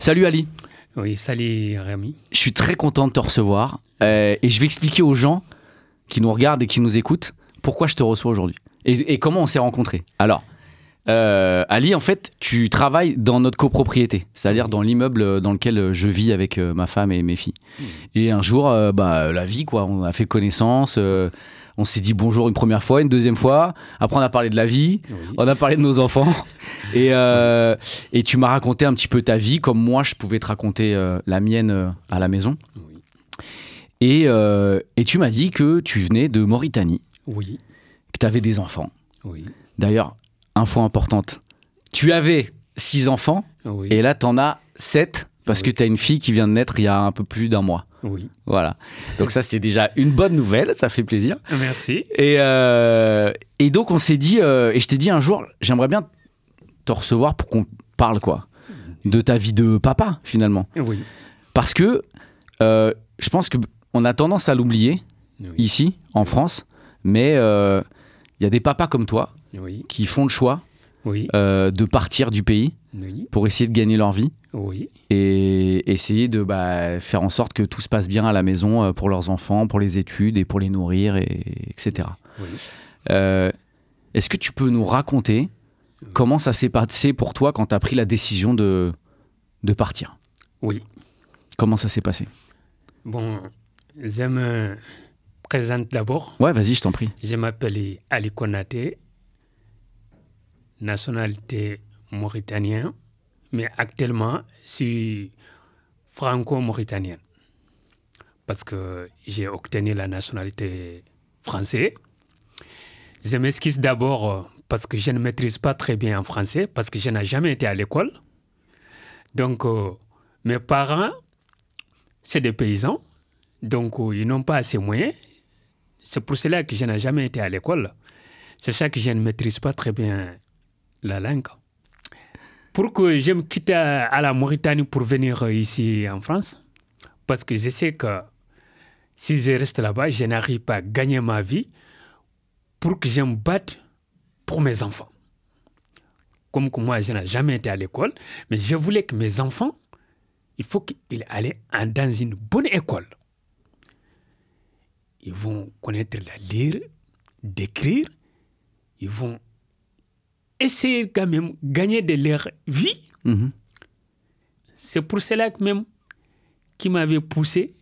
Salut Ali. Oui, salut Rémi. Je suis très content de te recevoir et je vais expliquer aux gens qui nous regardent et qui nous écoutent pourquoi je te reçois aujourd'hui et comment on s'est rencontrés. Alors, Ali, en fait, tu travailles dans notre copropriété, c'est-à-dire dans l'immeuble dans lequel je vis avec ma femme et mes filles. Et un jour, la vie, quoi, on a fait connaissance. On s'est dit bonjour une première fois, une deuxième fois. Après, on a parlé de la vie, on a parlé de nos enfants. Et tu m'as raconté un petit peu ta vie, comme moi, je pouvais te raconter la mienne à la maison. Oui. Et tu m'as dit que tu venais de Mauritanie, Oui. que tu avais des enfants. Oui. D'ailleurs, info importante, tu avais 6 enfants Oui. et là, tu en as 7 parce que tu as une fille qui vient de naître il y a un peu plus d'un mois. Oui. Voilà. Donc ça, c'est déjà une bonne nouvelle, ça fait plaisir. Merci. Et donc, on s'est dit, et je t'ai dit un jour, j'aimerais bien te recevoir pour qu'on parle, quoi, de ta vie de papa, finalement. Oui. Parce que je pense qu'on a tendance à l'oublier, ici, en France, mais il y a des papas comme toi qui font le choix de partir du pays pour essayer de gagner leur vie et essayer de faire en sorte que tout se passe bien à la maison pour leurs enfants, pour les études et pour les nourrir, etc. Est-ce que tu peux nous raconter comment ça s'est passé pour toi quand tu as pris la décision de partir? Oui. Comment ça s'est passé? Bon, je me présente d'abord. Ouais, vas-y, je t'en prie. Je m'appelle Ali Konaté, nationalité mauritanienne, mais actuellement, je suis franco-mauritanienne parce que j'ai obtenu la nationalité française. Je m'excuse d'abord parce que je ne maîtrise pas très bien en français, parce que je n'ai jamais été à l'école. Donc, mes parents, c'est des paysans, donc ils n'ont pas assez de moyens. C'est pour cela que je n'ai jamais été à l'école. C'est ça que je ne maîtrise pas très bien la langue. Pour que je me quitte à la Mauritanie pour venir ici en France, parce que je sais que si je reste là-bas, je n'arrive pas à gagner ma vie pour que je me batte pour mes enfants. Comme que moi, je n'ai jamais été à l'école, mais je voulais que mes enfants, il faut qu'ils allaient dans une bonne école. Ils vont connaître la lire, d'écrire, ils vont essayer quand même de gagner de leur vie. C'est pour cela que même qui m'avait poussé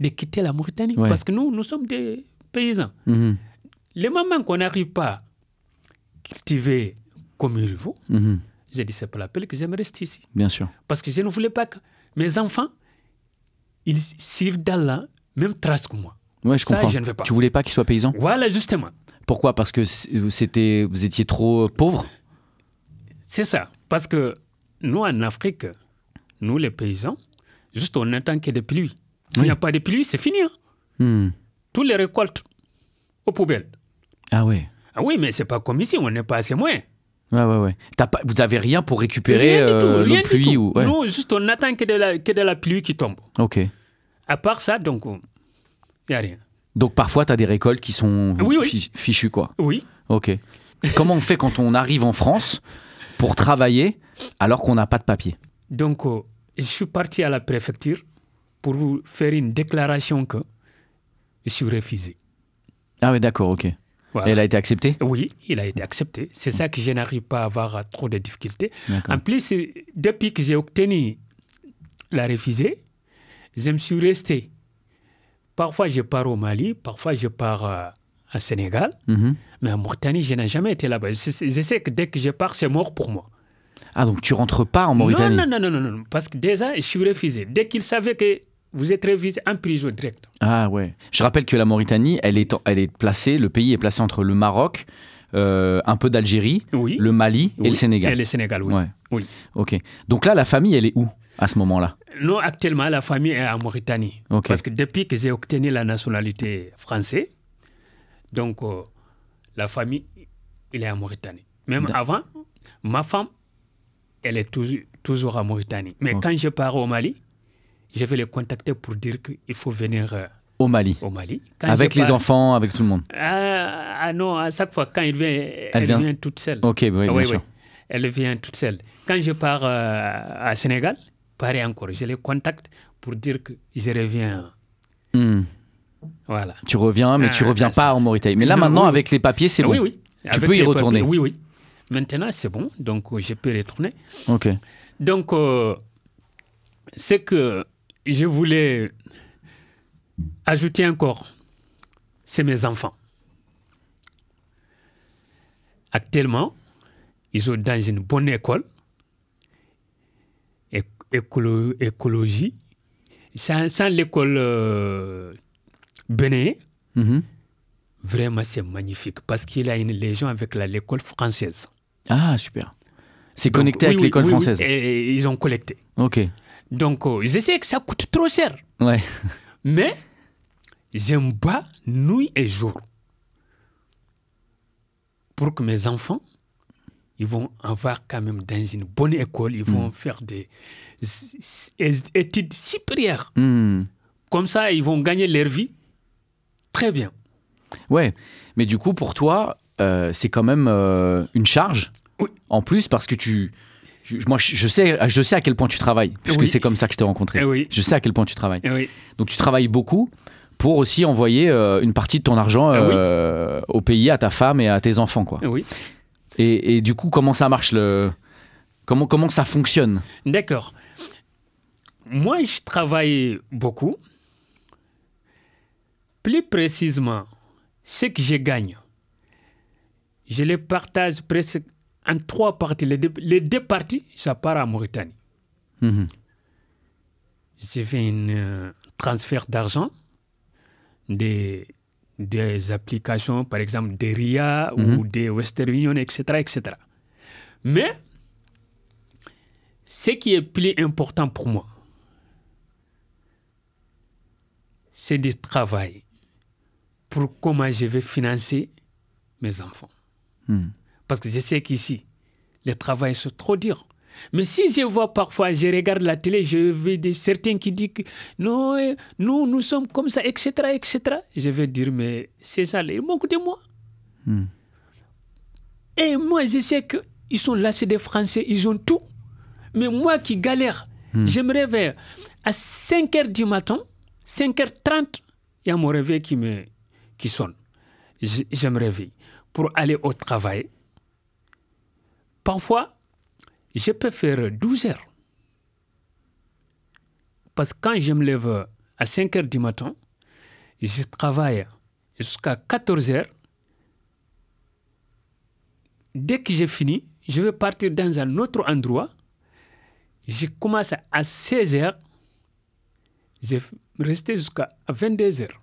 de quitter la Mauritanie. Parce que nous sommes des paysans. Les moments qu'on n'arrive pas à cultiver comme il faut, j'ai dit c'est pas la peine que j'aime rester ici. Bien sûr. Parce que je ne voulais pas que mes enfants ils suivent dans la même trace que moi. Ouais, je comprends. Je ne veux pas. Tu voulais pas qu'ils soient paysans? Voilà, justement. Pourquoi? Parce que vous étiez trop pauvres? C'est ça. Parce que nous, en Afrique, nous, les paysans, juste on n'attend que des pluies. S'il n'y a pas de pluie, c'est fini. Tous les récoltes aux poubelles. Ah ouais. Ah oui, mais c'est pas comme ici, on n'est pas assez moins. Ouais. Vous n'avez rien pour récupérer l'eau de pluie ou... Nous, juste on n'attend que de la pluie qui tombe. Ok. À part ça, donc, il n'y a rien. Donc parfois, tu as des récoltes qui sont fichues, quoi. Oui. Ok. Comment on fait quand on arrive en France pour travailler alors qu'on n'a pas de papier? Donc, je suis parti à la préfecture pour vous faire une déclaration que je suis refusé. Ah oui, d'accord, ok. Voilà. Et elle a été acceptée? Oui, il a été accepté. C'est ça que je n'arrive pas à avoir trop de difficultés. En plus, depuis que j'ai obtenu la refusée, je me suis resté. Parfois, je pars au Mali, parfois, je pars au Sénégal. Mais en Mauritanie, je n'ai jamais été là-bas. Je sais que dès que je pars, c'est mort pour moi. Ah, donc tu rentres pas en Mauritanie? Non. Parce que déjà, je suis refusé. Dès qu'ils savaient que vous êtes refusé, en prison direct. Ah ouais. Je rappelle que la Mauritanie, elle est placée, le pays est placé entre le Maroc, un peu d'Algérie, le Mali et le Sénégal. Et le Sénégal, oui. Ouais. Oui. Ok. Donc là, la famille, elle est où à ce moment-là? Non, actuellement, la famille est en Mauritanie. Okay. Parce que depuis que j'ai obtenu la nationalité française, donc la famille, elle est en Mauritanie. Même avant, ma femme, elle est toujours en Mauritanie. Mais quand je pars au Mali, je vais les contacter pour dire qu'il faut venir au Mali. Quand avec les enfants, avec tout le monde. Non, à chaque fois, quand elle vient toute seule. Ok, oui, bien sûr. Elle vient toute seule. Quand je pars à Sénégal, pareil encore. Je les contacte pour dire que je reviens. Voilà. Tu reviens, mais tu reviens pas en Mauritanie. Mais là, Non, maintenant, oui, avec les papiers, c'est bon. Oui, oui. Tu Avec peux y les retourner. papiers, oui. Maintenant, c'est bon. Donc, je peux retourner. Ok. Donc, ce que je voulais ajouter encore, c'est mes enfants. Actuellement, ils sont dans une bonne école, écologie. Sans l'école Bénin, vraiment c'est magnifique parce qu'il y a une légion avec l'école française. Ah, super. C'est Donc, connecté avec l'école française. Oui, et ils ont collecté. Ok. Donc, je sais que ça coûte trop cher. Ouais. Mais, j'aime pas nuit et jour. Pour que mes enfants, ils vont avoir quand même dans une bonne école, ils vont faire des études supérieures. Comme ça, ils vont gagner leur vie très bien. Ouais. Mais du coup, pour toi, c'est quand même une charge. Oui. En plus, parce que moi, je sais à quel point tu travailles, puisque Oui. c'est comme ça que je t'ai rencontré. Oui. Je sais à quel point tu travailles. Oui. Donc, tu travailles beaucoup pour aussi envoyer une partie de ton argent au pays, à ta femme et à tes enfants, quoi. Oui. Et du coup, comment ça marche comment ça fonctionne? D'accord. Moi, je travaille beaucoup. Plus précisément, ce que je gagne, je les partage presque en 3 parties. Les 2 parties, ça part en Mauritanie. Mhm. J'ai fait un transfert d'argent des applications, par exemple des RIA ou des Western Union, etc., etc. Mais, ce qui est plus important pour moi, c'est du travail pour comment je vais financer mes enfants. Parce que je sais qu'ici, le travail c'est trop dur. Mais si je vois parfois, je regarde la télé, je vois certains qui disent que non, nous sommes comme ça, etc., etc. Je vais dire, mais ces gens-là, ils manquent de moi. Et moi, je sais qu'ils sont là, c'est des Français, ils ont tout. Mais moi qui galère, je me réveille à 5h du matin, 5h30, il y a mon réveil qui sonne. Je me réveille pour aller au travail. Parfois, je peux faire 12 heures. Parce que quand je me lève à 5 heures du matin, je travaille jusqu'à 14 heures. Dès que j'ai fini, je vais partir dans un autre endroit. Je commence à 16 heures. Je vais rester jusqu'à 22 heures.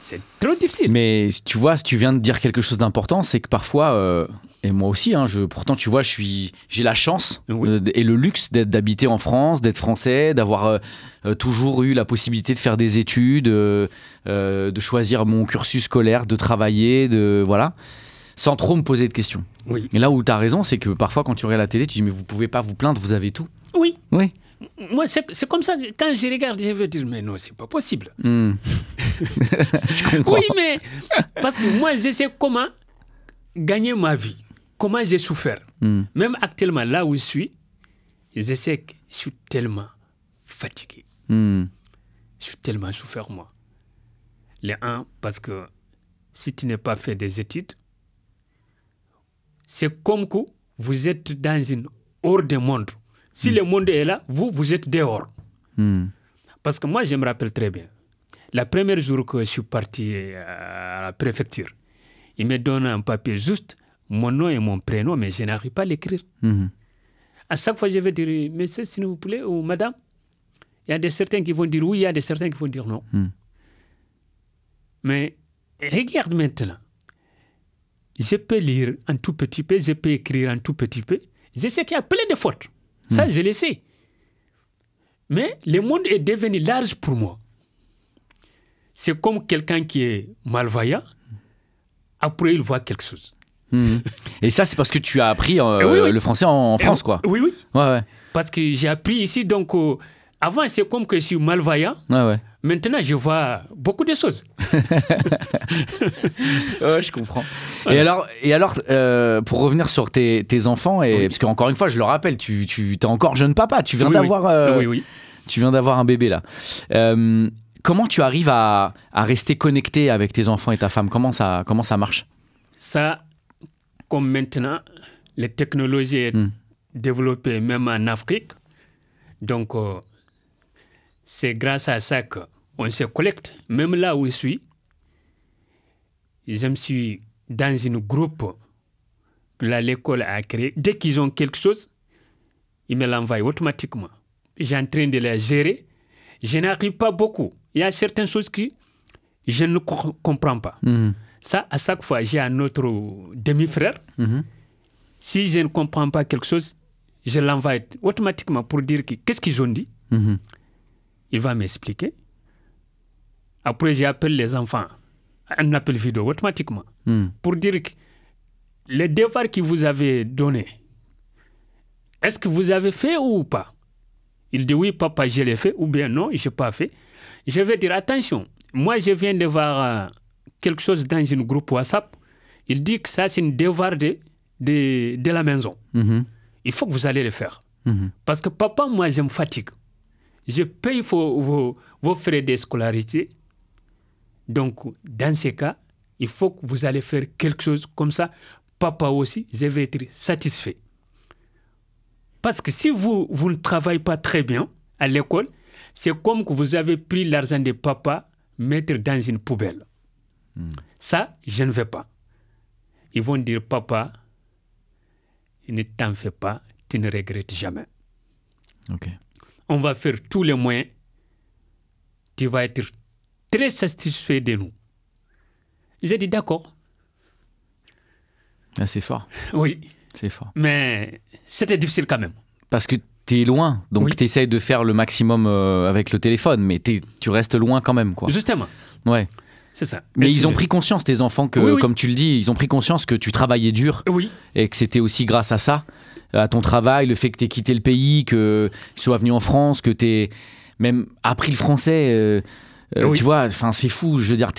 C'est trop difficile. Mais tu vois, tu viens de dire quelque chose d'important, c'est que parfois, et moi aussi, pourtant tu vois, j'ai la chance et le luxe d'habiter en France, d'être français, d'avoir toujours eu la possibilité de faire des études, de choisir mon cursus scolaire, de travailler, voilà, sans trop me poser de questions. Oui. Et là où tu as raison, c'est que parfois quand tu regardes la télé, tu dis mais vous pouvez pas vous plaindre, vous avez tout. Oui. Oui. Moi, c'est comme ça, quand je regarde, je veux dire, mais non, c'est pas possible. Je comprends. Oui, mais parce que moi, je sais comment gagner ma vie, comment j'ai souffert. Même actuellement, là où je suis, je sais que je suis tellement fatigué. Je suis tellement souffert, moi. Les uns, parce que si tu n'as pas fait des études, c'est comme que vous êtes dans une hors du monde. Si le monde est là, vous êtes dehors. Parce que moi, je me rappelle très bien. La première jour que je suis parti à la préfecture, ils me donnent un papier juste, mon nom et mon prénom, mais je n'arrive pas à l'écrire. À chaque fois, je vais dire, monsieur, s'il vous plaît, ou madame, il y a certains qui vont dire oui, il y a certains qui vont dire non. Mais regarde maintenant. Je peux lire un tout petit peu, je peux écrire un tout petit peu. Je sais qu'il y a plein de fautes. Ça, je le sais. Mais le monde est devenu large pour moi. C'est comme quelqu'un qui est malvoyant. Après, il voit quelque chose. Et ça, c'est parce que tu as appris le français en France, quoi. Oui, oui. Ouais. Parce que j'ai appris ici, donc, Avant, c'est comme que je suis malvoyant. Ouais. Maintenant, je vois beaucoup de choses. Ouais, je comprends. Et alors pour revenir sur tes enfants, parce qu'encore une fois, je le rappelle, tu es encore jeune papa, tu viens d'avoir tu viens d'avoir un bébé là. Comment tu arrives à rester connecté avec tes enfants et ta femme? Comment ça marche? Ça, comme maintenant, les technologies sont développées même en Afrique. Donc, c'est grâce à ça qu'on se collecte. Même là où je suis, je me suis dans un groupe que l'école a créé. Dès qu'ils ont quelque chose, ils me l'envoient automatiquement. J'ai en train de les gérer. Je n'arrive pas beaucoup. Il y a certaines choses que je ne comprends pas. Ça, à chaque fois, j'ai un autre demi-frère. Si je ne comprends pas quelque chose, je l'envoie automatiquement pour dire qu'est-ce qu'ils ont dit. Il va m'expliquer. Après, j'appelle les enfants, un appel vidéo automatiquement, pour dire que les devoirs que vous avez donnés, est-ce que vous avez fait ou pas? Il dit oui, papa, je l'ai fait, ou bien non, je n'ai pas fait. Je vais dire attention, moi je viens de voir quelque chose dans un groupe WhatsApp. Il dit que ça, c'est un devoir de la maison. Il faut que vous allez le faire. Parce que papa, moi, je me fatigue. Je paye vos frais de scolarité. Donc, dans ces cas, il faut que vous allez faire quelque chose comme ça. Papa aussi, je vais être satisfait. Parce que si vous ne travaillez pas très bien à l'école, c'est comme que vous avez pris l'argent de papa, mettre dans une poubelle. Ça, je ne vais pas. Ils vont dire, papa, ne t'en fais pas, tu ne regrettes jamais. On va faire tous les moyens. Tu vas être très satisfait de nous. J'ai dit d'accord. Ah, c'est fort. Oui. C'est fort. Mais c'était difficile quand même. Parce que tu es loin, donc tu essayes de faire le maximum avec le téléphone, mais tu restes loin quand même, quoi. Justement. Ouais. C'est ça. Mais ils ont pris conscience, tes enfants, que, comme tu le dis, ils ont pris conscience que tu travaillais dur. Et que c'était aussi grâce à ça, à ton travail, le fait que tu aies quitté le pays, que tu sois venu en France, que tu aies même appris le français. Tu vois, c'est fou. Je veux dire,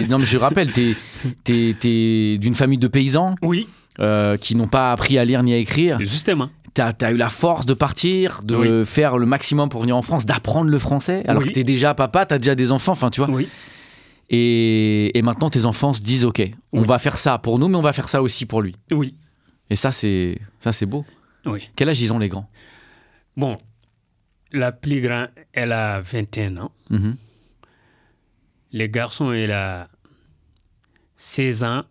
non, mais je rappelle, t'es d'une famille de paysans qui n'ont pas appris à lire ni à écrire. Justement. T'as eu la force de partir, de faire le maximum pour venir en France, d'apprendre le français, alors que t'es déjà papa, t'as déjà des enfants, tu vois. Et maintenant, tes enfants se disent, OK, on va faire ça pour nous, mais on va faire ça aussi pour lui. Et ça, c'est beau. Quel âge ils ont, les grands? Bon, la plus grande, elle a 21 ans. Les garçons, elle a 16 ans,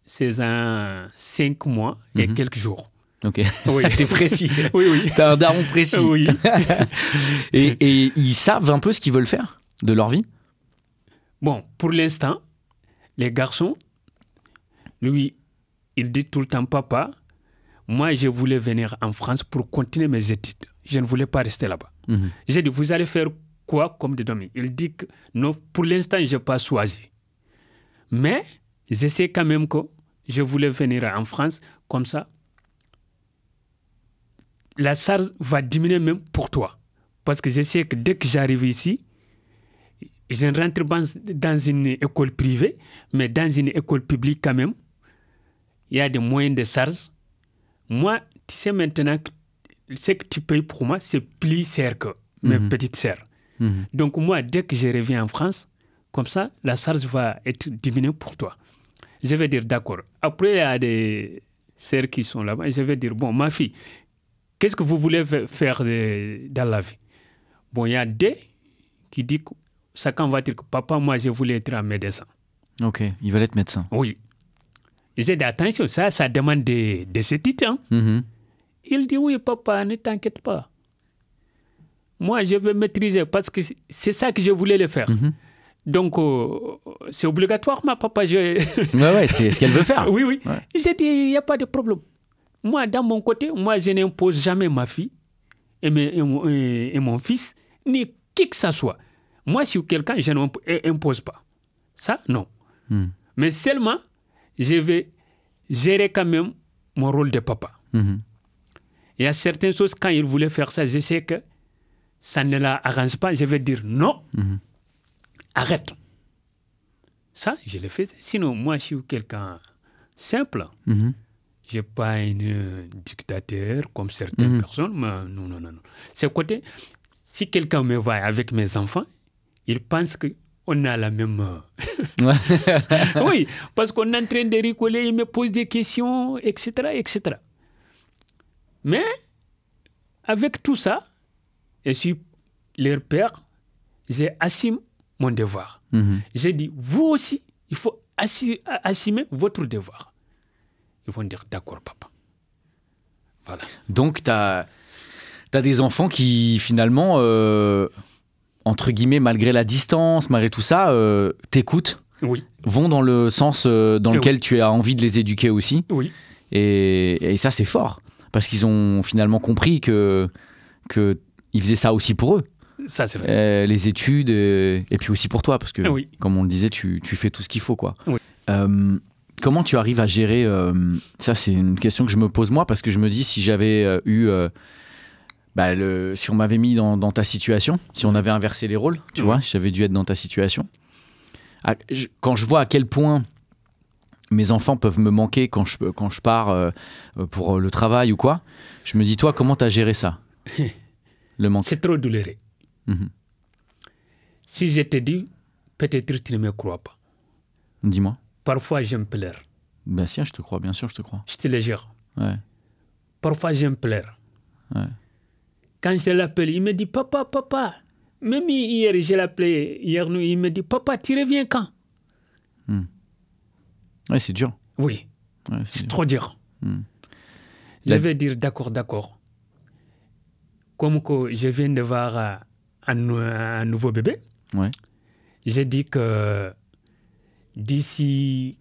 5 mois et quelques jours. Ok, t'es précis. Oui. T'as un daron précis. Et ils savent un peu ce qu'ils veulent faire de leur vie? Bon, pour l'instant, les garçons, lui, il dit tout le temps, papa, moi, je voulais venir en France pour continuer mes études. Je ne voulais pas rester là-bas. J'ai dit, vous allez faire quoi comme des amis? Il dit que non, pour l'instant, je n'ai pas choisi. Mais je sais quand même que je voulais venir en France, comme ça, la charge va diminuer même pour toi. Parce que je sais que dès que j'arrive ici, je rentre dans une école privée, mais dans une école publique quand même, il y a des moyens de charge. Moi, tu sais maintenant, ce que tu payes pour moi, c'est plus cher que mes petites sœurs. Donc moi, dès que je reviens en France, comme ça, la charge va être diminuée pour toi. Je vais dire d'accord. Après, il y a des sœurs qui sont là-bas. Je vais dire, bon, ma fille, qu'est-ce que vous voulez faire dans la vie? Bon, il y a des qui disent, chacun va dire que papa, moi, je voulais être un médecin. Ok, ils veulent être médecin. Oui. J'ai dit, attention, ça demande des études. Il dit, oui, papa, ne t'inquiète pas. Moi, je veux maîtriser parce que c'est ça que je voulais le faire. Donc, c'est obligatoire, ma papa. Ouais, c'est ce qu'elle veut faire. Oui. Ouais. J'ai dit, il n'y a pas de problème. Moi, dans mon côté, moi, je n'impose jamais ma fille et mon fils, ni qui que ce soit. Moi, si quelqu'un, je n'impose pas. Ça, non. Mais seulement, je vais gérer quand même mon rôle de papa. Il y a certaines choses, quand il voulait faire ça, je sais que ça ne l'arrange pas, je vais dire non, arrête. Ça, je le fais. Sinon, moi, je suis quelqu'un simple. Je n'ai pas un dictateur comme certaines personnes. Mais non. C'est côté, si quelqu'un me voit avec mes enfants, il pense qu'on a la même... Oui, parce qu'on est en train de rigoler, il me pose des questions, etc., etc. Mais, avec tout ça, je suis leur père, j'assume mon devoir. J'ai dit, vous aussi, il faut assumer votre devoir. Ils vont dire, d'accord, papa. Voilà. Donc, tu as des enfants qui, finalement, entre guillemets, malgré la distance, malgré tout ça, t'écoutent, vont dans le sens dans lequel tu as envie de les éduquer aussi. Oui. Et ça, c'est fort. Parce qu'ils ont finalement compris qu'ils faisaient ça aussi pour eux. Ça, c'est vrai. Les études, et puis aussi pour toi. Parce que, comme on le disait, tu fais tout ce qu'il faut, quoi. Oui. Comment tu arrives à gérer ça, c'est une question que je me pose moi, parce que je me dis, si j'avais si on m'avait mis dans ta situation, si on avait inversé les rôles, tu vois, j'avais dû être dans ta situation. Quand je vois à quel point mes enfants peuvent me manquer quand je pars pour le travail ou quoi, je me dis, toi, comment tu as géré ça, le manque? C'est trop douloureux. Si je te dis, peut-être tu ne me crois pas. Dis-moi. Parfois, je me pleure. Ben si, je te crois, bien sûr, je te crois. Je te le jure. Ouais. Parfois, je me pleure. Ouais. Quand je l'appelle, il me dit, papa. Même hier, je l'appelais, hier nuit, il me dit, papa, tu reviens quand? Ouais, c'est dur. Oui, Ouais, c'est trop dur. Je vais dire, d'accord. Comme que je viens de voir un nouveau bébé, j'ai dit que d'ici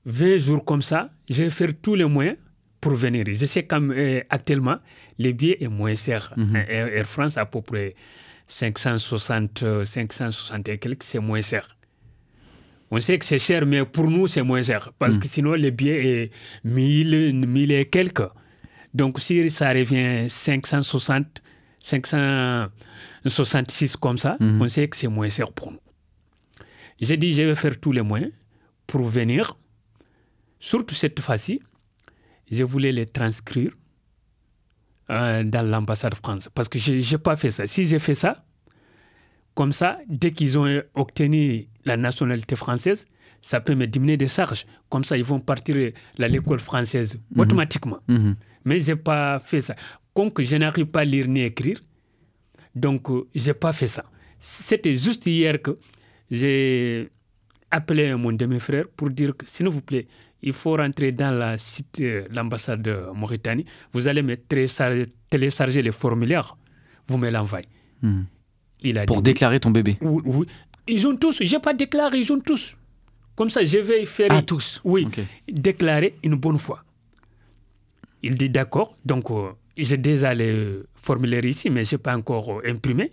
20 jours comme ça, je vais faire tous les moyens pour venir. Je sais qu'actuellement, les billets est moins cher. Air France, à peu près 560 et quelques, c'est moins cher. On sait que c'est cher, mais pour nous, c'est moins cher. Parce que sinon, les billets est 1000 et quelques. Donc, si ça revient 560, 566 comme ça, on sait que c'est moins cher pour nous. J'ai dit, je vais faire tous les moyens pour venir. Surtout cette fois-ci, je voulais les transcrire dans l'ambassade de France. Parce que je n'ai pas fait ça. Si j'ai fait ça, comme ça, dès qu'ils ont obtenu la nationalité française, ça peut me diminuer des charges. Comme ça, ils vont partir à l'école française automatiquement. Mais je n'ai pas fait ça. Comme que je n'arrive pas à lire ni écrire, donc je n'ai pas fait ça. C'était juste hier que j'ai appelé mon demi-frère pour dire que, s'il vous plaît, il faut rentrer dans l'ambassade de Mauritanie. Vous allez me télécharger les formulaires. Vous me l'envoyez. Il a pour dit, déclarer ton bébé. Oui. Ils ont tous. Je n'ai pas déclaré, ils ont tous. Comme ça, je vais faire... Ah, tous? Oui, Okay. Déclarer une bonne fois. Il dit d'accord. Donc, j'ai déjà les formulaires ici, mais je n'ai pas encore imprimé.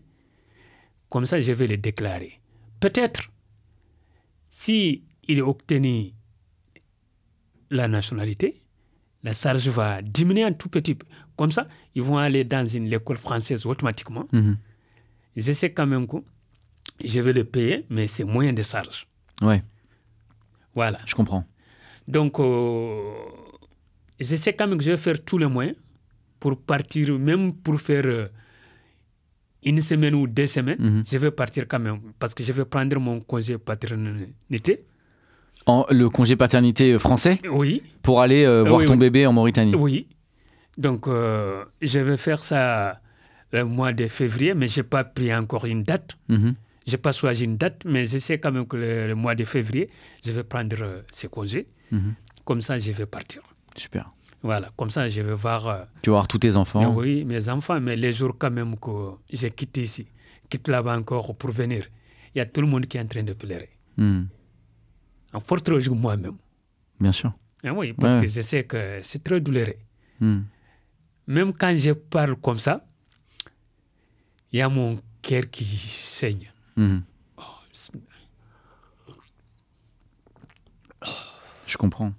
Comme ça, je vais les déclarer. Peut-être, si il obtenu la nationalité, la charge va diminuer un tout petit peu. Comme ça, ils vont aller dans l'école française automatiquement. Je sais quand même que je vais le payer, mais c'est moins de charges. Ouais. Voilà. Je comprends. Donc, je sais quand même que je vais faire tous les moyens pour partir, même pour faire une semaine ou 2 semaines. Je vais partir quand même, parce que je vais prendre mon congé paternité. Le congé paternité français? Oui. Pour aller voir ton bébé en Mauritanie? Oui. Donc, je vais faire ça le mois de février, mais je n'ai pas pris encore une date. Je n'ai pas choisi une date, mais je sais quand même que le mois de février, je vais prendre ces congés. Comme ça, je vais partir. Super. Voilà, comme ça, je vais voir... Tu vas voir tous tes enfants? Oui, mes enfants, mais les jours quand même que je quitte ici, quitte là-bas encore pour venir, il y a tout le monde qui est en train de pleurer. En fort jour moi-même. Bien sûr. Et oui, parce que je sais que c'est très douloureux. Même quand je parle comme ça, il y a mon cœur qui saigne. Je comprends.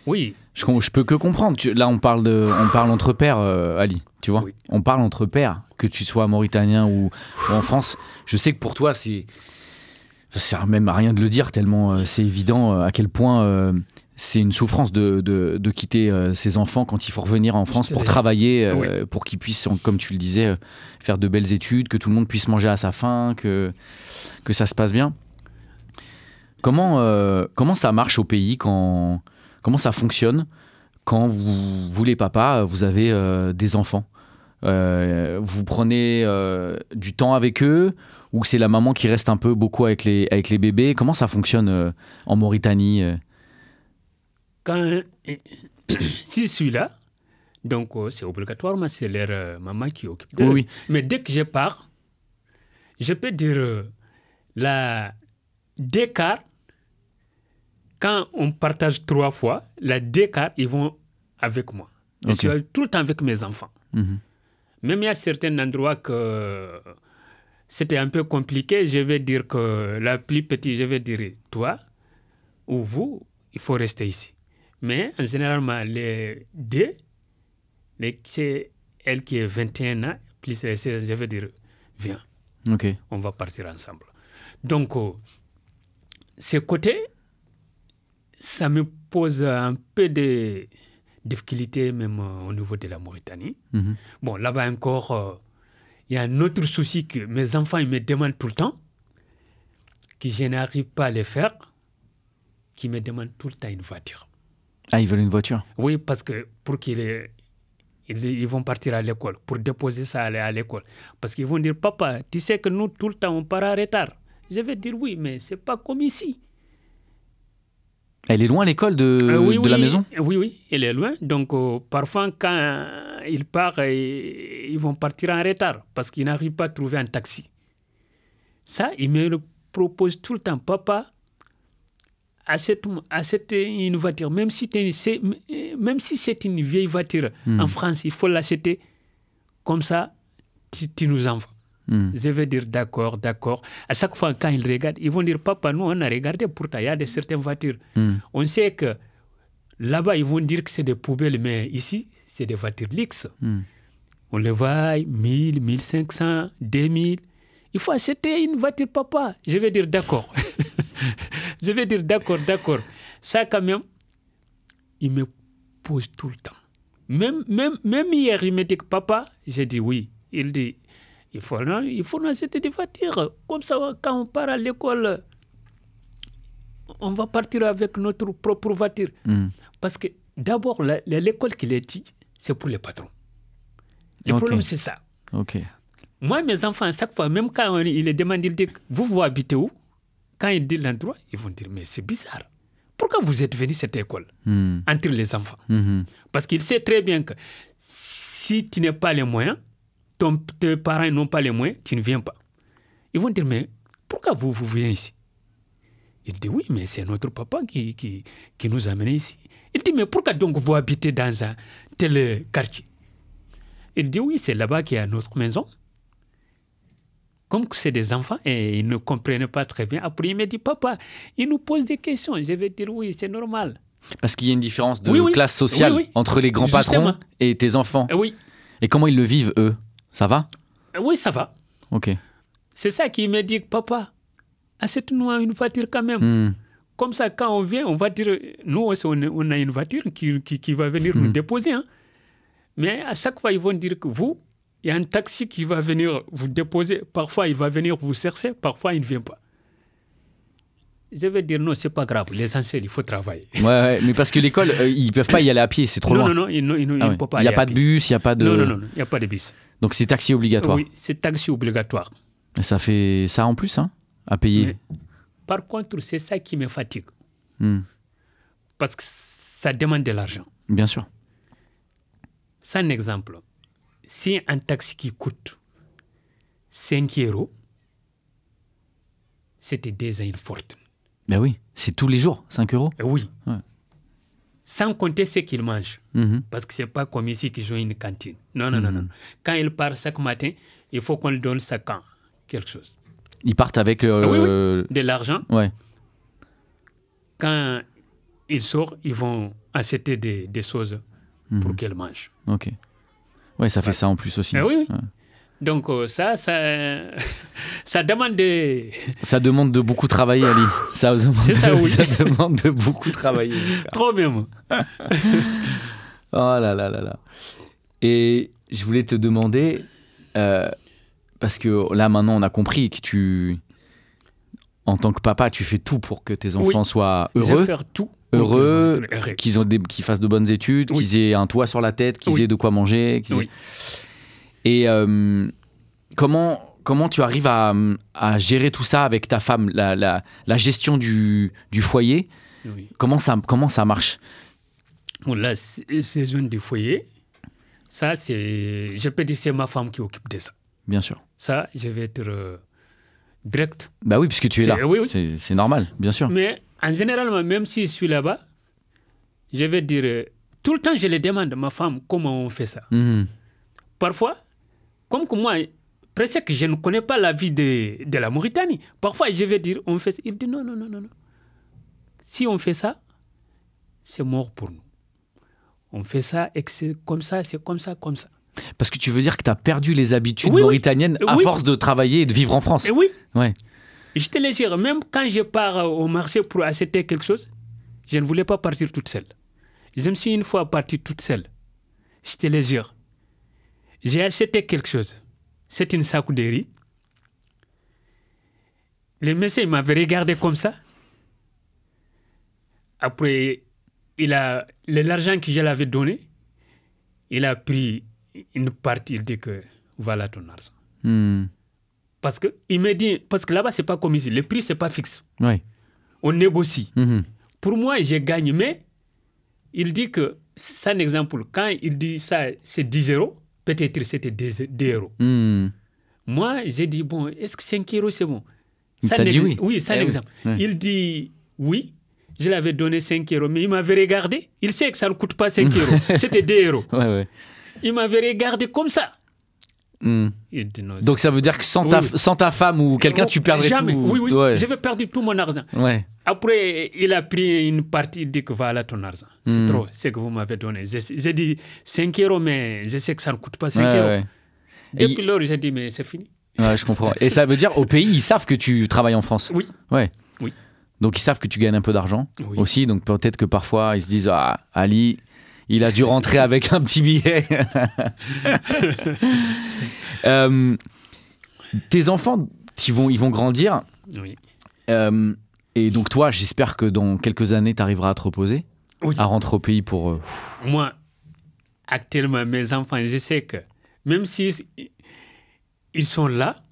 Oui. Je peux que comprendre. Là, on parle entre pairs, Ali. Tu vois, Oui. on parle entre pairs, que tu sois mauritanien ou en France. Je sais que pour toi, ça sert même à rien de le dire tellement c'est évident à quel point c'est une souffrance de quitter ses enfants quand il faut revenir en France pour travailler, Oui. pour qu'ils puissent, comme tu le disais, faire de belles études, que tout le monde puisse manger à sa faim, que ça se passe bien. Comment ça marche au pays comment ça fonctionne quand vous les papas, vous avez des enfants? Vous prenez du temps avec eux ou c'est la maman qui reste un peu beaucoup avec les bébés? Comment ça fonctionne en Mauritanie? Si je suis là, donc c'est obligatoirement, c'est leur maman qui occupe d'eux. Oui. Mais dès que je pars, je peux dire la décart, quand on partage 3 fois, la décart, ils vont avec moi. Je suis tout le temps avec mes enfants. Mhm. Même il y a certains endroits que c'était un peu compliqué, je vais dire que la plus petite, je vais dire toi ou vous, il faut rester ici. Mais généralement, les deux, c'est elle qui est 21 ans, plus les 16, je vais dire viens, on va partir ensemble. Donc, ce côté, ça me pose un peu de difficultés même au niveau de la Mauritanie. Mhm. Bon, là-bas encore, il y a un autre souci que mes enfants ils me demandent tout le temps, que je n'arrive pas à les faire, qui me demandent tout le temps une voiture. Ah, ils veulent une voiture? Oui, parce que pour ils vont partir à l'école, pour déposer ça à l'école. Parce qu'ils vont dire, papa, tu sais que nous, tout le temps, on part en retard. Je vais dire, oui, mais ce n'est pas comme ici. Elle est loin l'école de la maison? Oui, elle est loin. Donc, parfois, quand ils partent, ils vont partir en retard parce qu'ils n'arrivent pas à trouver un taxi. Ça, ils me le proposent tout le temps. Papa, achète une voiture. Même si c'est une vieille voiture en France, il faut l'acheter. Comme ça, tu nous envoies. Je vais dire d'accord. À chaque fois, quand ils regardent, ils vont dire, papa, nous, on a regardé, pourtant, il y a certaines voitures. On sait que là-bas, ils vont dire que c'est des poubelles, mais ici, c'est des voitures luxe. On les voit, 1000, 1500, 2000. Il faut acheter une voiture, papa. Je vais dire d'accord. Je vais dire d'accord. Ça, quand même, il me pose tout le temps. Même hier, il me dit que papa, j'ai dit oui. Il dit, il faut nous acheter des voitures. Comme ça, quand on part à l'école, on va partir avec notre propre voiture. Parce que d'abord, l'école qu'il étudie, c'est pour les patrons. Le problème, c'est ça. Moi, mes enfants, à chaque fois, même quand ils les demandent, ils disent, vous habitez où? Quand ils disent l'endroit, ils vont dire, mais c'est bizarre. Pourquoi vous êtes venu à cette école entre les enfants? Parce qu'il sait très bien que si tu n'as pas les moyens, tes parents n'ont pas les moyens, tu ne viens pas. Ils vont dire, mais pourquoi vous venez ici? Il dit, oui, mais c'est notre papa qui nous a amenés ici. Il dit, mais pourquoi donc vous habitez dans un tel quartier? Il dit, oui, c'est là-bas qu'il y a notre maison. Comme c'est des enfants et ils ne comprenaient pas très bien. Après, il me dit, papa, ils nous posent des questions. Je vais dire, oui, c'est normal. Parce qu'il y a une différence de classe sociale entre les grands patrons et tes enfants. Oui. Et comment ils le vivent, eux? Ça va? Oui, ça va. Ok. C'est ça qu'il me dit, papa, achète-nous une voiture quand même. Comme ça, quand on vient, on va dire, nous aussi, on a une voiture qui va venir nous déposer. Hein. Mais à chaque fois, ils vont dire que vous, il y a un taxi qui va venir vous déposer. Parfois, il va venir vous chercher. Parfois, il ne vient pas. Je vais dire non, c'est pas grave. L'essentiel, il faut travailler. Ouais, mais parce que l'école, ils peuvent pas y aller à pied, c'est trop loin. Non, ils ne peuvent pas aller aller à pied. Il n'y a pas de bus, il n'y a pas de... Non, il n'y a pas de bus. Donc c'est taxi obligatoire. Oui, c'est taxi obligatoire. Et ça fait ça en plus, hein, à payer. Mais, par contre, c'est ça qui me fatigue. Parce que ça demande de l'argent. Bien sûr. C'est un exemple. Si un taxi qui coûte 5 €, c'était déjà une fortune. Ben oui, c'est tous les jours, 5 €. Oui. Ouais. Sans compter ce qu'ils mangent. Parce que ce n'est pas comme ici qu'ils ont une cantine. Non. Quand ils partent chaque matin, il faut qu'on leur donne quelque chose. Ils partent avec... de l'argent. Ouais. Quand ils sortent, ils vont acheter des choses pour qu'elle mange. Ok. Ouais, ça fait ça en plus aussi. Oui. Ouais. Donc ça demande des... Ça demande de beaucoup travailler, Ali. Ça demande de beaucoup travailler. Trop même. Oh là là là là. Et je voulais te demander, parce que là maintenant on a compris que en tant que papa, tu fais tout pour que tes enfants soient heureux. Je vais faire tout. Qu'ils fassent de bonnes études, qu'ils aient un toit sur la tête, qu'ils aient de quoi manger. Et comment tu arrives à gérer tout ça avec ta femme, la gestion du foyer? Comment ça marche? Bon, la saison du foyer, ça je peux dire c'est ma femme qui occupe de ça. Bien sûr. Ça, je vais être direct. Bah oui, puisque tu es là. Oui. C'est normal, bien sûr. Mais en général, même si je suis là-bas, je vais dire, tout le temps, je le demande à ma femme comment on fait ça. Parfois, comme que moi, presque je ne connais pas la vie de la Mauritanie. Parfois, je vais dire, on fait ça. Il dit non. Si on fait ça, c'est mort pour nous. On fait ça et que c'est comme ça. Parce que tu veux dire que tu as perdu les habitudes mauritaniennes à force de travailler et de vivre en France. Et oui. Ouais. Je te le jure, même quand je pars au marché pour acheter quelque chose, je ne voulais pas partir toute seule. Je me suis une fois partie toute seule. Je te le jure. J'ai acheté quelque chose. C'est une sac de riz. Le monsieur m'avait regardé comme ça. Après, l'argent que je l'avais donné, il a pris une partie. Il dit que voilà ton argent. Parce que là-bas, c'est pas comme ici. Le prix, c'est pas fixe. Ouais. On négocie. Pour moi, je gagne, mais il dit que, c'est un exemple, quand il dit ça, c'est 10 €, peut-être c'était 2 €. Moi, j'ai dit, bon, est-ce que 5 € c'est bon? Il t'a dit oui. Oui, c'est un exemple. Oui. Il dit oui. Je l'avais donné 5 €, mais il m'avait regardé. Il sait que ça ne coûte pas 5 €. C'était 2 €. Ouais. Il m'avait regardé comme ça. Il dit, non, donc ça veut dire que sans ta femme ou quelqu'un, tu perdrais jamais. tout. Oui. Ouais. J'avais perdu tout mon argent. Ouais. Après, il a pris une partie, il dit que voilà ton argent. C'est trop, c'est que vous m'avez donné. J'ai dit 5 €, mais je sais que ça ne coûte pas 5 €. Ouais. Depuis lors, j'ai dit, mais c'est fini. Ouais, je comprends. Et ça veut dire, au pays, ils savent que tu travailles en France? Oui. Ouais. Oui. Donc ils savent que tu gagnes un peu d'argent aussi. Donc peut-être que parfois, ils se disent, ah, Ali, il a dû rentrer avec un petit billet. Tes enfants, ils vont grandir. Oui. Et donc toi, j'espère que dans quelques années, tu arriveras à te reposer, à rentrer au pays pour... Moi, actuellement, mes enfants, je sais que même s'ils sont là,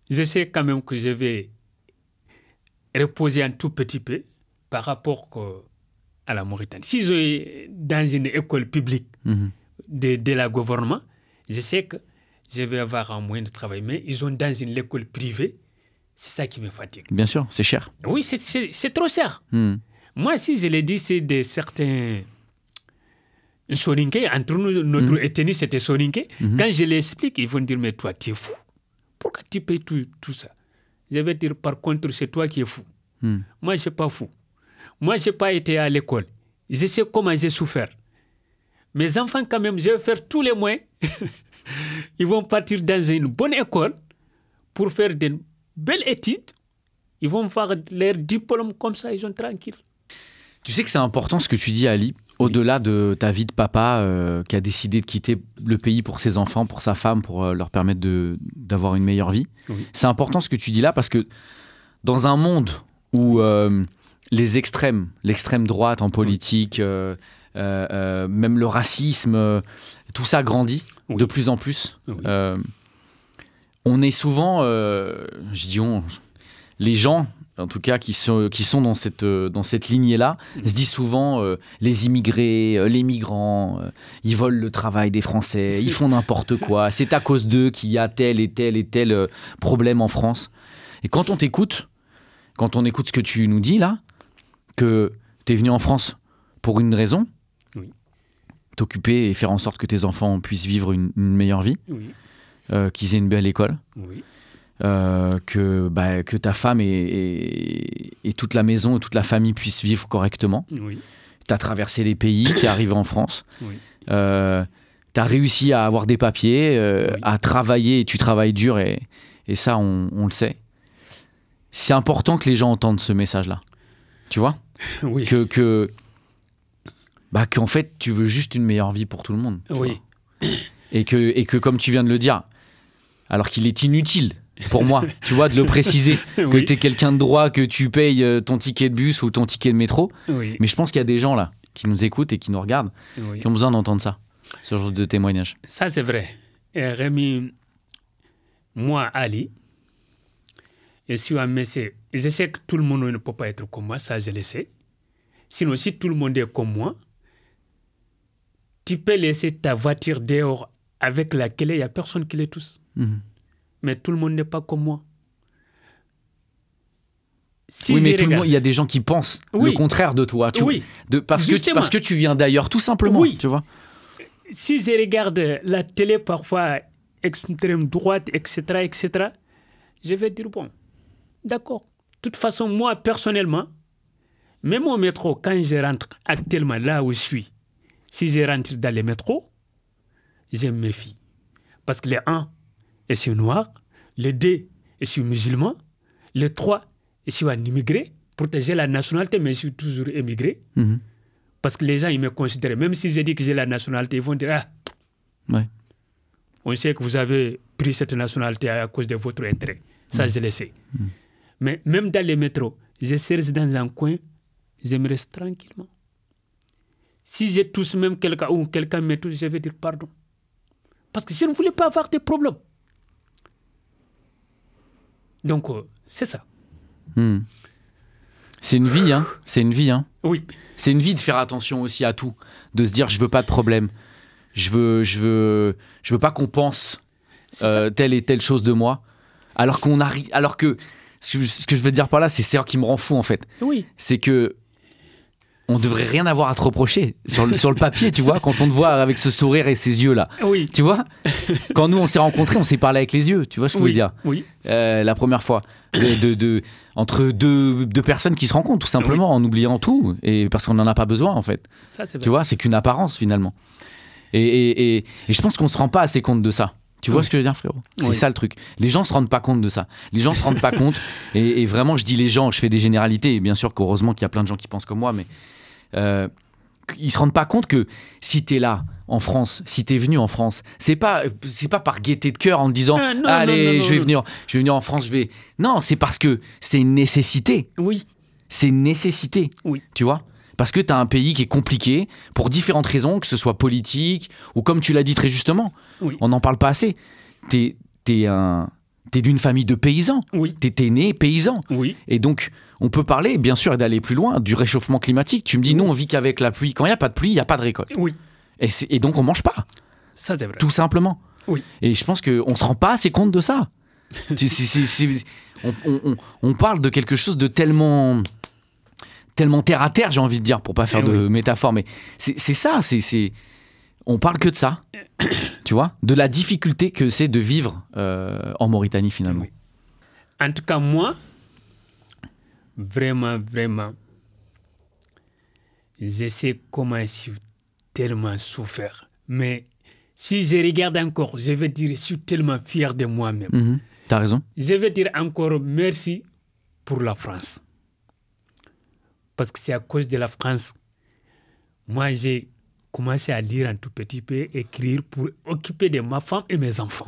je sais quand même que je vais reposer un tout petit peu par rapport à la Mauritanie. S'ils sont dans une école publique de la gouvernement, je sais que je vais avoir un moyen de travail. Mais ils sont dans une école privée, c'est ça qui me fatigue. Bien sûr, c'est cher. Oui, c'est trop cher. Moi, si je l'ai dit, c'est de certains Soninké. Entre nous, notre ethnie, c'était Soninké. Quand je l'explique, ils vont dire, mais toi, tu es fou. Pourquoi tu payes tout ça? Je vais dire, par contre, c'est toi qui es fou. Moi, je ne suis pas fou. Moi, je n'ai pas été à l'école. Je sais comment j'ai souffert. Mes enfants, quand même, je vais faire tous les moyens. Ils vont partir dans une bonne école pour faire de belles études. Ils vont faire leur diplôme comme ça, ils sont tranquilles. Tu sais que c'est important ce que tu dis, Ali, au-delà de ta vie de papa qui a décidé de quitter le pays pour ses enfants, pour sa femme, pour leur permettre d'avoir une meilleure vie. C'est important ce que tu dis là parce que dans un monde où les extrêmes, l'extrême droite en politique, même le racisme, tout ça grandit de plus en plus. On est souvent, les gens, en tout cas, qui sont dans cette lignée-là, se disent souvent les immigrés, les migrants, ils volent le travail des Français, ils font n'importe quoi. C'est à cause d'eux qu'il y a tel et tel problème en France. Et quand on t'écoute, quand on écoute ce que tu nous dis là, que tu es venu en France pour une raison, t'occuper et faire en sorte que tes enfants puissent vivre une meilleure vie, qu'ils aient une belle école, que ta femme et toute la maison et toute la famille puissent vivre correctement. as traversé les pays, tu es arrivé en France. Oui. Tu as réussi à avoir des papiers, à travailler, et tu travailles dur, et ça, on le sait. C'est important que les gens entendent ce message-là. Tu vois ? Oui. Qu'en fait, tu veux juste une meilleure vie pour tout le monde. Oui. Et que, comme tu viens de le dire, alors qu'il est inutile pour moi, tu vois, de le préciser, que tu es quelqu'un de droit, que tu payes ton ticket de bus ou ton ticket de métro. Oui. Mais je pense qu'il y a des gens là qui nous écoutent et qui nous regardent, Oui. qui ont besoin d'entendre ça, ce genre de témoignage. Ça, c'est vrai. Et Rémi, moi, Ali, je suis un monsieur. Je sais que tout le monde ne peut pas être comme moi, ça, je le sais. Sinon, si tout le monde est comme moi, tu peux laisser ta voiture dehors avec la clé, il n'y a personne qui les touche. Mais tout le monde n'est pas comme moi. Si oui, mais tout le monde, il y a des gens qui pensent le contraire de toi. Parce que tu viens d'ailleurs, tout simplement. Oui. Tu vois. Si je regarde la télé, parfois extrême droite, etc., je vais dire, bon, d'accord. De toute façon, moi, personnellement, même au métro, quand je rentre actuellement là où je suis, si je rentre dans les métros, je me méfie. Parce que les 1, je suis noir. Les 2, je suis musulman. Les 3, je suis un immigré. Protéger la nationalité, mais je suis toujours émigré. Parce que les gens, ils me considèrent. Même si je dis que j'ai la nationalité, ils vont dire, on sait que vous avez pris cette nationalité à cause de votre intérêt. Ça, je le sais. Mais même dans les métros, je reste dans un coin, je me reste tranquillement. Si je touche même quelqu'un ou quelqu'un me touche, je vais dire pardon. Parce que je ne voulais pas avoir des problèmes. Donc, c'est ça. C'est une vie, hein. C'est une vie, hein. Oui. C'est une vie de faire attention aussi à tout. De se dire, je veux pas de problème. Je veux pas qu'on pense telle et telle chose de moi. Alors que ce que je veux dire par là, c'est ça qui me rend fou en fait. Oui. C'est que on devrait rien avoir à te reprocher sur le papier, tu vois, quand on te voit avec ce sourire et ces yeux là. Oui. Tu vois, quand nous on s'est rencontrés, on s'est parlé avec les yeux. Tu vois ce que je veux dire. Oui. La première fois, entre deux personnes qui se rencontrent tout simplement en oubliant tout et parce qu'on n'en a pas besoin en fait. Ça, c'est vrai. Tu vois, c'est qu'une apparence finalement. Et je pense qu'on se rend pas assez compte de ça. Tu vois ce que je veux dire, frérot? C'est ça le truc. Les gens se rendent pas compte de ça. Les gens se rendent pas compte. Et vraiment, je dis les gens, je fais des généralités. Et bien sûr qu'heureusement qu'il y a plein de gens qui pensent comme moi, mais ils se rendent pas compte que si t'es là en France, si t'es venu en France, c'est pas par gaieté de cœur en te disant allez, je vais venir en France, Non, c'est parce que c'est une nécessité. Oui. C'est une nécessité. Oui. Tu vois? Parce que tu as un pays qui est compliqué pour différentes raisons, que ce soit politique ou comme tu l'as dit très justement, on n'en parle pas assez. T'es d'une famille de paysans. Oui. T'es né paysan. Oui. Et donc, on peut parler, bien sûr, et d'aller plus loin, du réchauffement climatique. Tu me dis, nous, on vit qu'avec la pluie. Quand il n'y a pas de pluie, il n'y a pas de récolte. Oui. Et donc, on ne mange pas. Ça, c'est vrai. Tout simplement. Oui. Et je pense qu'on ne se rend pas assez compte de ça. On parle de quelque chose de tellement terre à terre, j'ai envie de dire, pour pas faire de métaphore, mais c'est ça, on parle que de ça, tu vois, de la difficulté que c'est de vivre en Mauritanie finalement. Oui. En tout cas, moi, vraiment, je sais comment je suis tellement souffert, mais si je regarde encore, je vais dire, je suis tellement fier de moi-même. T'as raison. Je vais dire encore merci pour la France. Parce que c'est à cause de la France, moi j'ai commencé à lire un tout petit peu, écrire pour occuper de ma femme et mes enfants.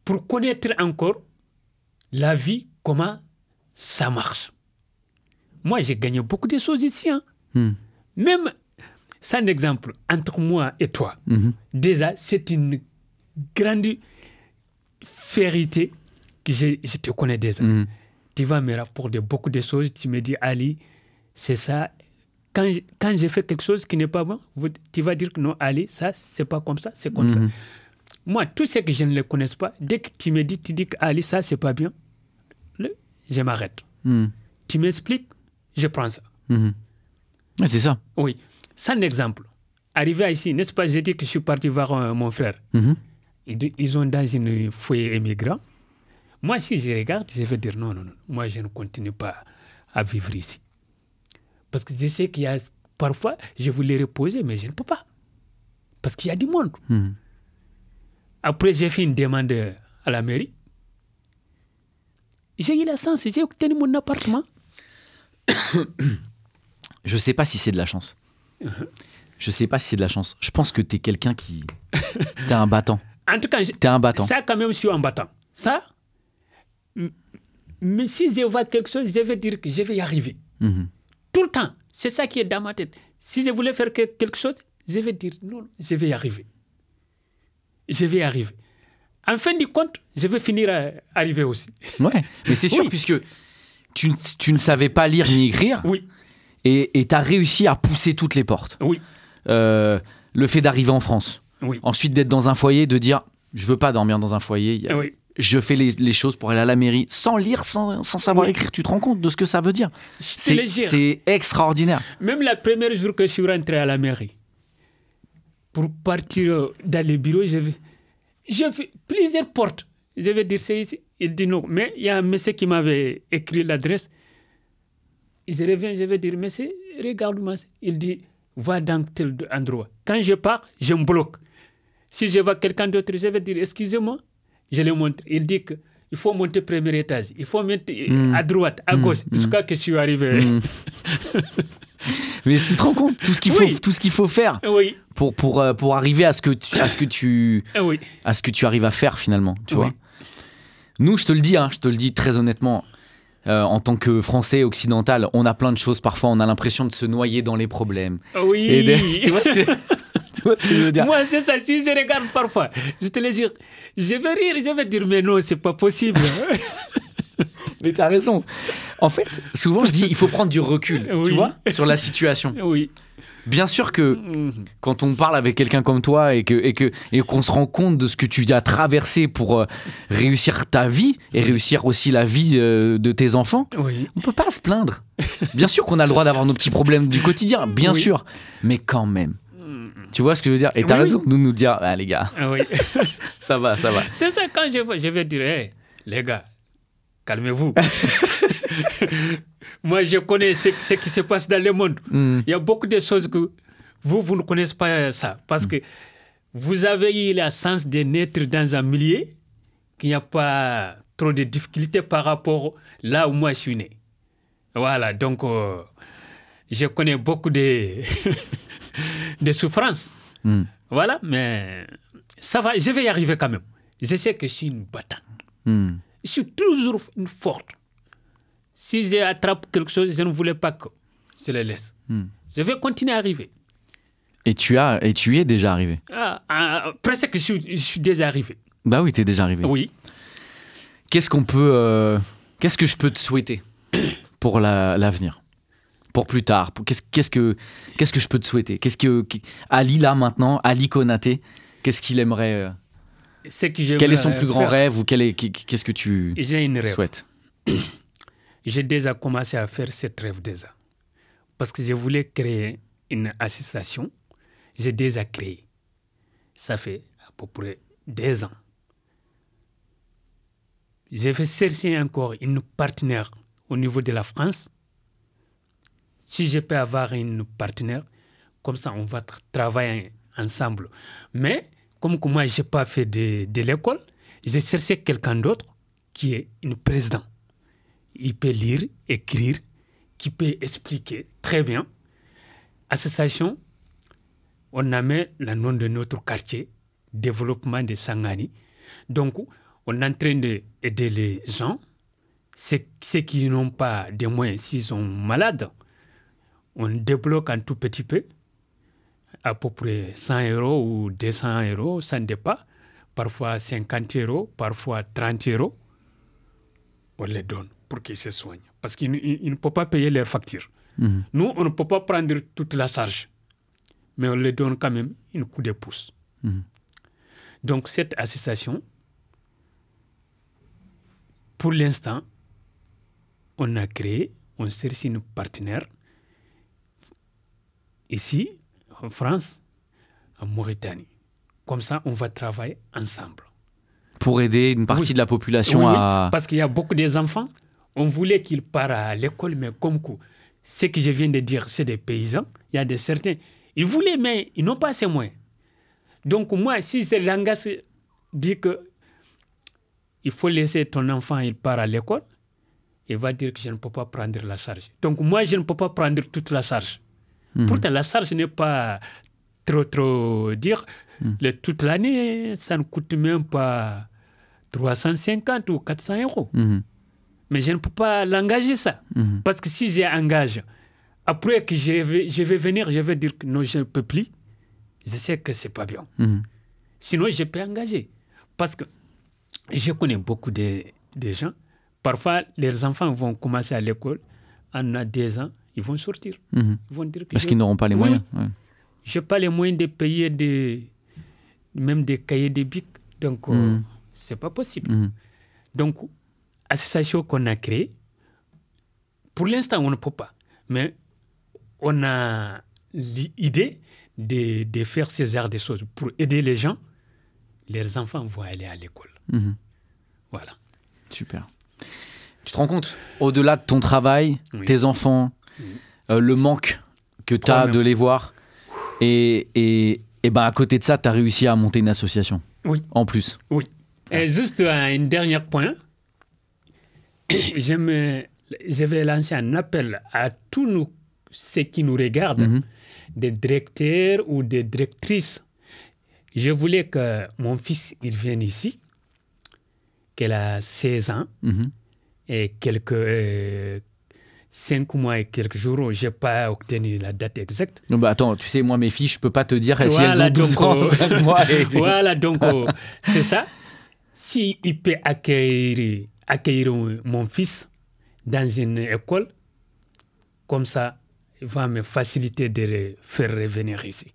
Pour connaître encore la vie, comment ça marche. Moi j'ai gagné beaucoup de choses ici. Même, c'est un exemple, entre moi et toi, déjà c'est une grande vérité que je te connais déjà. Tu vas me rapporter beaucoup de choses. Tu me dis, Ali, c'est ça. Quand j'ai fait quelque chose qui n'est pas bon, tu vas dire que non, Ali, ça, c'est pas comme ça, c'est comme ça. Moi, tout ce que je ne le connais pas, dès que tu me dis, tu dis que Ali, ça, c'est pas bien, je m'arrête. Tu m'expliques, je prends ça. Ouais, c'est ça. Oui. C'est un exemple. Arrivé ici, n'est-ce pas, j'ai dit que je suis parti voir mon frère. Ils sont dans une foyer immigrant. Moi, si je regarde, je vais dire non. Moi, je ne continue pas à vivre ici. Parce que je sais qu'il y a parfois, je voulais reposer, mais je ne peux pas. Parce qu'il y a du monde. Après, j'ai fait une demande à la mairie. J'ai eu la chance, j'ai obtenu mon appartement. Je sais pas si c'est de la chance. Je sais pas si c'est de la chance. Je pense que t'es quelqu'un qui... T'es un battant. En tout cas, T'es un battant. ça quand même, je suis un battant. Ça, mais si je vois quelque chose, je vais dire que je vais y arriver. Tout le temps. C'est ça qui est dans ma tête. Si je voulais faire quelque chose, je vais dire non, je vais y arriver. Je vais y arriver. En fin de compte, je vais finir à arriver aussi. Ouais, mais c'est sûr, puisque tu ne savais pas lire ni écrire. Oui. Et tu as réussi à pousser toutes les portes. Oui. Le fait d'arriver en France. Oui. Ensuite d'être dans un foyer, de dire je veux pas dormir dans un foyer. Oui. Je fais les choses pour aller à la mairie sans lire, sans savoir écrire. Tu te rends compte de ce que ça veut dire? C'est extraordinaire. Même le premier jour que je suis rentré à la mairie, pour partir dans les bureaux, j'ai fait plusieurs portes. Je vais dire c'est ici. Il dit non. Mais il y a un monsieur qui m'avait écrit l'adresse. Je reviens, je vais dire, monsieur, regarde-moi. Il dit, va dans tel endroit. Quand je pars, je me bloque. Si je vois quelqu'un d'autre, je vais dire, excusez-moi. Je le montre. Il dit qu'il faut monter premier étage. Il faut monter à droite, à gauche, jusqu'à ce que je suis arrivé. Mais tu te rends compte tout ce qu'il faut faire pour arriver à ce que tu arrives à faire finalement, tu vois. Nous, je te le dis très honnêtement, en tant que Français occidental, on a plein de choses. Parfois, on a l'impression de se noyer dans les problèmes. Oui. Tu vois ce que je veux dire? Moi, c'est ça. Si je regarde parfois, je te le dis, je vais rire, je vais dire, mais non, c'est pas possible. Mais t'as raison. En fait, souvent, je dis, il faut prendre du recul, tu vois, sur la situation. Oui. Bien sûr que quand on parle avec quelqu'un comme toi et qu'on se rend compte de ce que tu as traversé pour réussir ta vie et réussir aussi la vie de tes enfants, on peut pas se plaindre. Bien sûr qu'on a le droit d'avoir nos petits problèmes du quotidien, bien sûr, mais quand même. Tu vois ce que je veux dire? Et t'as raison de nous dire, ah les gars, ça va. C'est ça, quand je vais dire, hey, les gars, calmez-vous. Moi, je connais ce qui se passe dans le monde. Il y a beaucoup de choses que vous ne connaissez pas ça. Parce que vous avez eu la chance de naître dans un milieu qu'il n'y a pas trop de difficultés par rapport là où moi je suis né. Voilà, donc je connais beaucoup de souffrances. Voilà, mais ça va, je vais y arriver quand même. Je sais que je suis une battante. Je suis toujours une forte. Si j'attrape quelque chose, je ne voulais pas que je le laisse. Je vais continuer à arriver. Et tu y es déjà arrivé? Presque que je suis déjà arrivé. Bah oui, tu es déjà arrivé. Oui. Qu'est-ce que je peux te souhaiter pour l'avenir? Pour plus tard? Qu'est-ce que je peux te souhaiter? Ali là maintenant, Ali Konaté, qu'est-ce qu'il aimerait quel est son plus grand rêve ou qu'est-ce que tu souhaites? J'ai déjà commencé à faire ce rêve déjà. Parce que je voulais créer une association. J'ai déjà créé. Ça fait à peu près 2 ans. Je vais chercher encore une partenaire au niveau de la France. Si je peux avoir une partenaire, comme ça on va travailler ensemble. Mais comme que moi je n'ai pas fait de l'école, j'ai cherché quelqu'un d'autre qui est une présidente. Il peut lire, écrire, qui peut expliquer très bien. Association, on a mis le nom de notre quartier, développement de Sangani. Donc, on est en train d'aider les gens, ceux qui n'ont pas de moyens, s'ils sont malades, on débloque un tout petit peu, à peu près 100 € ou 200 €, ça ne dépend. Parfois 50 €, parfois 30 €. On les donne pour qu'ils se soignent. Parce qu'ils ne peuvent pas payer leurs factures. Nous, on ne peut pas prendre toute la charge. Mais on les donne quand même un coup de pouce. Donc, cette association, pour l'instant, on a créé, on cherche une partenaire ici, en France, en Mauritanie. Comme ça, on va travailler ensemble. Pour aider une partie de la population à... Parce qu'il y a beaucoup d'enfants. On voulait qu'ils partent à l'école, mais comme ce que je viens de dire, c'est des paysans. Il y a des certains, ils voulaient, mais ils n'ont pas ces moyens. Donc moi, si ce langage dit que il faut laisser ton enfant, il part à l'école, il va dire que je ne peux pas prendre la charge. Donc moi, je ne peux pas prendre toute la charge. Pourtant, la charge n'est pas trop dire. Toute l'année, ça ne coûte même pas 350 ou 400 euros. Mais je ne peux pas l'engager ça. Parce que si j'engage, après que je vais venir, je vais dire que non, je ne peux plus. Je sais que ce n'est pas bien. Sinon, je peux engager. Parce que je connais beaucoup de gens. Parfois, les enfants vont commencer à l'école. En a 2 ans, ils vont sortir. Ils vont dire que parce qu'ils n'auront pas les moyens. Ouais. Je n'ai pas les moyens de payer même des cahiers de bic. Donc, ce n'est pas possible. Donc, association qu'on a créée, pour l'instant, on ne peut pas. Mais on a l'idée de faire ce genre de choses pour aider les gens. Les enfants vont aller à l'école. Voilà. Super. Tu te rends compte, au-delà de ton travail, tes enfants, le manque que tu as de les voir, et ben à côté de ça, tu as réussi à monter une association. Oui. En plus. Oui. Et juste un dernier point, je vais lancer un appel à tous ceux qui nous regardent, des directeurs ou des directrices. Je voulais que mon fils il vienne ici, qu'elle a 16 ans, et 5 mois et quelques jours, je n'ai pas obtenu la date exacte. Non, bah attends, tu sais, moi, mes filles, je ne peux pas te dire si elles ont 12 ans, 5 mois. Voilà, donc c'est ça. S'il peut accueillir mon fils dans une école, comme ça, il va me faciliter de le faire revenir ici.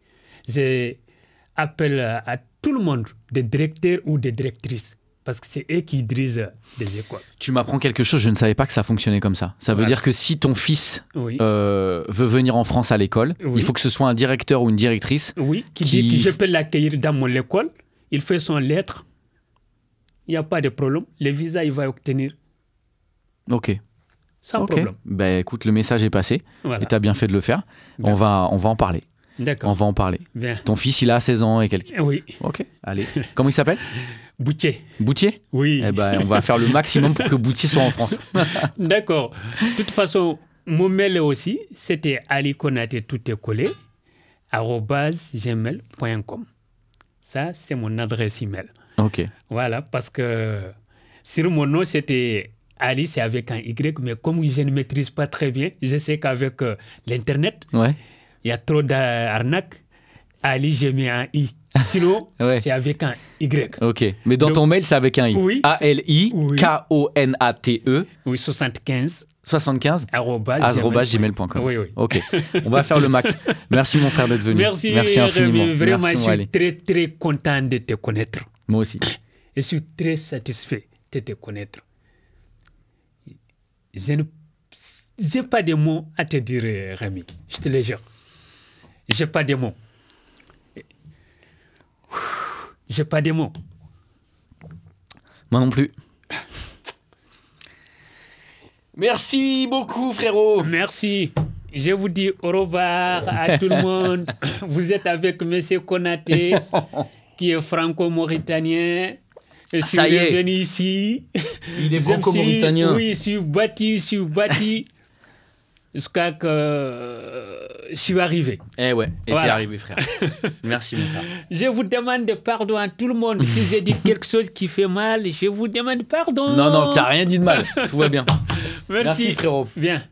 J'appelle à tout le monde, des directeurs ou des directrices, parce que c'est eux qui dirigent des écoles. Tu m'apprends quelque chose, je ne savais pas que ça fonctionnait comme ça. Ça veut dire que si ton fils veut venir en France à l'école, il faut que ce soit un directeur ou une directrice. Oui, qui dit que je peux l'accueillir dans mon école, il fait son lettre, il n'y a pas de problème, le visa il va obtenir. Ok. Sans problème. Ben, écoute, le message est passé, et tu as bien fait de le faire. On va en parler. D'accord. On va en parler. Bien. Ton fils, il a 16 ans et quelques. Oui. Ok, allez. Comment il s'appelle? Boutier. Boutier? Oui. Eh ben, on va faire le maximum pour que Boutier soit en France. D'accord. De toute façon, mon mail aussi, c'était alikonate tout est collé, @gmail.com. Ça, c'est mon adresse email. Ok. Voilà, parce que sur mon nom, c'était Ali, c'est avec un Y, mais comme je ne maîtrise pas très bien, je sais qu'avec l'Internet, il y a trop d'arnaques. Ali, j'ai mis un I. Sinon, c'est avec un Y. Ok, mais dans ton mail, c'est avec un I. Oui. ALIKONATE. Oui, 75. 75 @gmail.com. Oui. Ok, on va faire le max. Merci mon frère d'être venu. Merci infiniment. Rémi, vraiment, merci, je suis très très content de te connaître. Moi aussi. Je suis très satisfait de te connaître. Je n'ai pas de mots à te dire, Rémi. Je te le jure. Je n'ai pas de mots. Je n'ai pas de mots. Moi non plus. Merci beaucoup, frérot. Merci. Je vous dis au revoir à tout le monde. Vous êtes avec M. Konaté, qui est franco-mauritanien. Je suis venu ici. Il est franco-mauritanien. Oui, je suis bâti jusqu'à que je suis arrivé. Eh ouais, et t'es arrivé, frère. Merci, mon frère. Je vous demande pardon à tout le monde. Si j'ai dit quelque chose qui fait mal, je vous demande pardon. Non, t'as rien dit de mal. Tout va bien. Merci, frérot. Bien.